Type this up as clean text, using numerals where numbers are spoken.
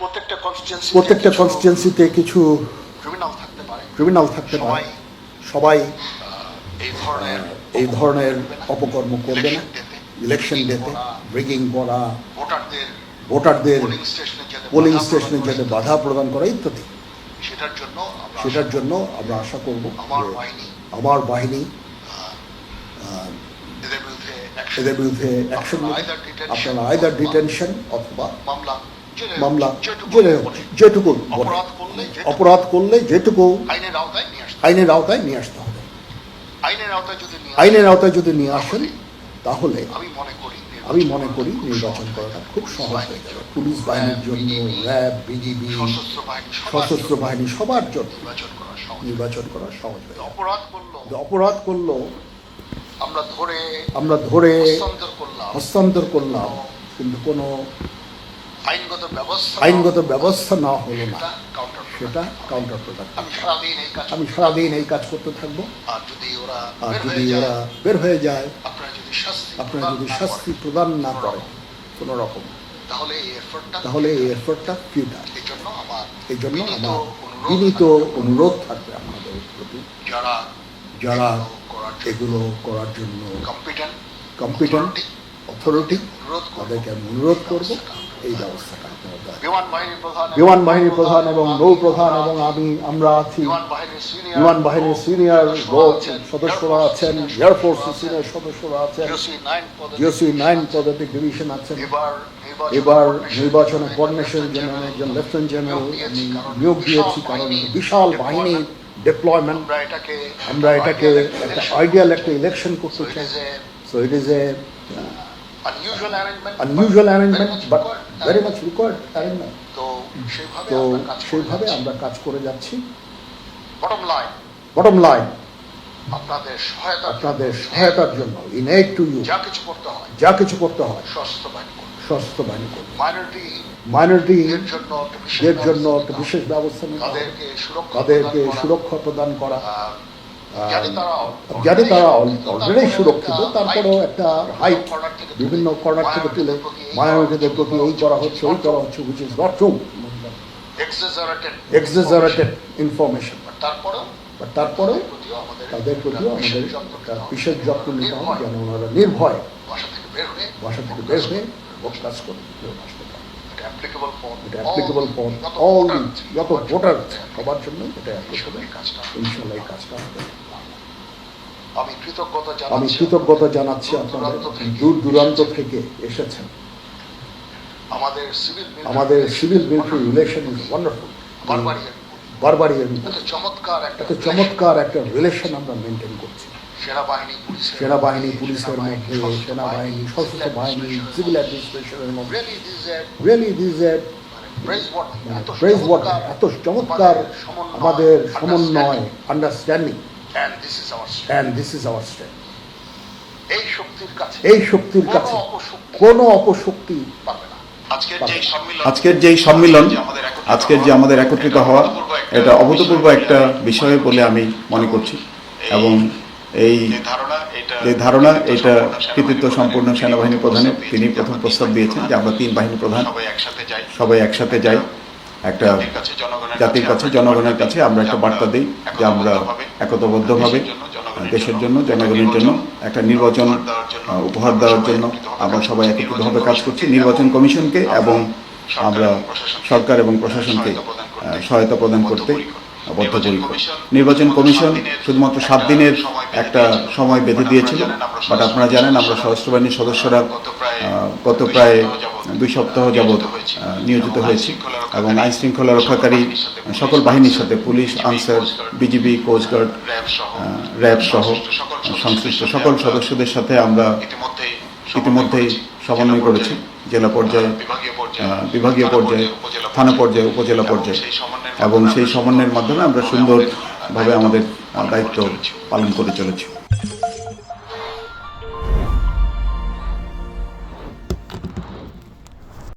প্রত্যেকটা কনস্টিটুয়েন্সিতে কিছু ক্রিমিনাল থাকতে পারে। সবাই এই ধরনের অপকর্ম করবে না। ইলেকশন ডেতে ব্রিগিং করা, ভোটারদের পোলিং স্টেশনে যেতে বাধা প্রদান করা ইত্যাদি। সেটার জন্য আমরা আশা করব আমার বাহিনী এদের বিরুদ্ধে অ্যাকশন নেবে। আপনারা আইদার ডিটেনশন অথবা মামলা যেটুকু অপরাধ করলে যেটুকু আইনের আওতায় নিয়ে আসতে হবে। আইনের আওতায় যদি নিয়ে আসেন তাহলে আমি মনে করি নির্বাচন করাটা খুব সহজ হয়ে যাবে। পুলিশ বাহিনীর জন্য, র্যাব, বিজিবি, সশস্ত্র বাহিনী সবার জন্য নির্বাচন করা সহজ হয়ে যাবে। অপরাধ করলো আমরা ধরে হস্তান্তর করলাম, কিন্তু কোনো আইনগত ব্যবস্থা না হলো না, সেটা কাউন্টার প্রোডাক্টিভ। আমি সারাদিন এই কাজ করতে থাকবো। আর যদি ওরা বের হয়ে যায়, আপনারা যদি শাস্তি প্রদান না করে কোনো রকম, তাহলে এই এফোর্টটা ফিউটাইল। এই জন্য আমার বিনীত অনুরোধ থাকবে আপনাদের প্রতি, যারা এগুলো করার জন্য কম্পিটেন্ট অথরিটি, তাদেরকে আমি অনুরোধ করবো এই ব্যবস্থাটা। বিমান বাহিনীর প্রধান এবং নৌ প্রধান এবং আমরা আছি, বিমান বাহিনীর সিনিয়র সদস্যরা আছেন, এয়ারফোর্সের সিনিয়র সদস্যরা আছেন, জিওসি 9 পদাতিক ডিভিশন আছেন। এবার নির্বাচনে কোঅর্ডিনেশনের জন্য একজন লেফটেন্যান্ট জেনারেল আমি নিয়োগ দিয়েছি, কারণ বিশাল বাহিনীর ডেপ্লয়মেন্ট। আমরা এটাকে একটা আইডিয়াল একটা ইলেকশন করতে চাই। So it is a unusual arrangement but very much required arrangement. তো সেইভাবে আমরা কাজ করে যাচ্ছি। বটম লাইন আপনাদের সহায়তার জন্য ইন এইড টু ইউ যা কিছু করতে হয় সশস্ত্র বাহিনী করবে। মাইনরিটির জন্য একটা বিশেষ ব্যবস্থা নিতে হবে, তাদেরকে সুরক্ষা প্রদান করা। যাতে তারা অলরেডি সুরক্ষিত, তারপরেও একটা হাইট বিভিন্ন কর্নার থেকে তুলে মাইনরিটিদের প্রতি এই করা হচ্ছে ওই করা হচ্ছে, which is not true, exaggerated information। তারপরেও তাদের প্রতিও আমাদের বিশেষ যত্ন নিতে হবে, যেন ওনারা নির্ভয় বাসা থেকে বের হয়ে কাজ করে আসতে পারে। এটা অ্যাপ্লিকেবল ফর অল যত ভোটার, সবার জন্য এটা অ্যাপ্লিকেবল। ইনশাআল্লাহ এই কাজটা হবে। আমি কৃতজ্ঞতা জানাচ্ছি আপনারা দূর দূরান্ত থেকে এসেছেন। আমাদের civil military relation is wonderful. Barbarian এত চমৎকার একটা রিলেশন আমরা মেনটেন করছি। সেনাবাহিনী পুলিশের মধ্যে, সেনাবাহিনী সশস্ত্র বাহিনী, সিভিল অ্যাডমিনিস্ট্রেশনের মধ্যে রিয়েলি দিস প্রেজওয়ার্দি, এত চমৎকার আমাদের সমন্বয়, understanding. And this is our strength. এই শক্তির কাছে কোনো অপশক্তি পাবে না। আজকের যেই সম্মিলন, আজকের যে আমাদের একত্রিত হওয়া, এটা অভূতপূর্ব একটা বিষয় বলে আমি মনে করছি। এবং এই যে ধারণা, এটা কৃতিত্ব সম্পূর্ণ সেনাবাহিনী প্রধানের। তিনি প্রথম প্রস্তাব দিয়েছেন যে আমরা 3 বাহিনী প্রধান সবাই একসাথে যাই, একটা জাতির কাছে, জনগণের কাছে আমরা একটা বার্তা দিই যে আমরা একতাবদ্ধভাবে দেশের জন্য, জনগণের জন্য একটা নির্বাচন উপহার দেওয়ার জন্য আমরা সবাই একত্রিতভাবে কাজ করছি। নির্বাচন কমিশনকে এবং আমরা সরকার এবং প্রশাসনকে সহায়তা প্রদান করতে বদ্ধপরিকর। নির্বাচন কমিশন শুধুমাত্র 7 দিনের একটা সময় বেঁধে দিয়েছিল, বাট আপনারা জানেন আমরা সশস্ত্র বাহিনীর সদস্যরা গত প্রায় 2 সপ্তাহ যাবৎ নিয়োজিত হয়েছি এবং আইন শৃঙ্খলা রক্ষাকারী সকল বাহিনীর সাথে, police, Ansar, BGB, coastguard, RAB সহ সংশ্লিষ্ট সকল সদস্যদের সাথে আমরা ইতিমধ্যেই সমন্বয় করেছি। জেলা পর্যায়ে, বিভাগীয় পর্যায়ে, থানা পর্যায়ে, উপজেলা পর্যায়ে, এবং সেই সমন্বয়ের মাধ্যমে আমরা সুন্দরভাবে আমাদের দায়িত্ব পালন করে চলেছি।